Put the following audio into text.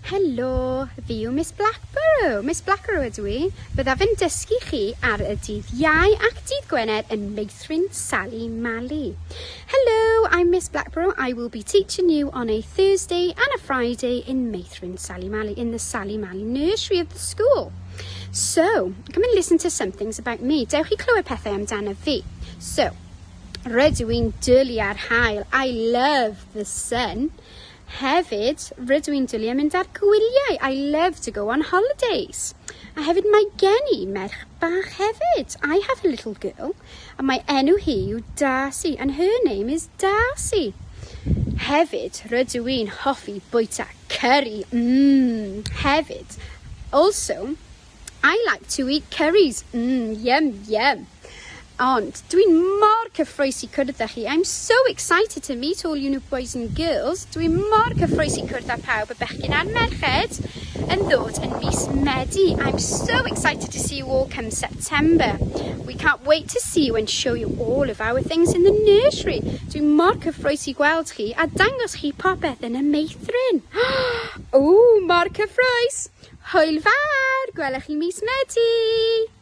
Helo, fi yw Miss Blackborough. Miss Blackborough ydw i. Byddaf yn dysgu chi ar y dydd Iau ac dydd Gwener yn Meithrin Sali Mali. Hello, I'm Miss Blackborough. I will be teaching you on a Thursday and a Friday in Meithrin Sali Mali, in the Sali Mali nursery of the school. So, come and listen to some things about me. Dewch chi clywed pethau amdano fi. So, rydw i'n dwlu ar haul. I love the sun. Hefyd, rydw i'n dwlu am mynd ar gwyliau. I love to go on holidays. A hefyd mae gen i merch bach hefyd. I have a little girl. A mae enw hi yw Darcy. And her name is Darcy. Hefyd, rydw i'n hoffi bwyta curry. Hefyd. Also, I like to eat curries. Yum, yum. Ond, dwi'n mor cyffroes i cwrdd â chi. I'm so excited to meet all you new boys and girls. Dwi'n mor cyffroes i cwrdd â pawb y bechgyn a'r merched yn ddod yn mis Medi. I'm so excited to see you all come September. We can't wait to see you and show you all of our things in the nursery. Dwi'n mor cyffroes i gweld chi a dangos chi popeth yn y Meithrin. Mor cyffroes! Hwyl fawr! Gwelwch chi mis Medi!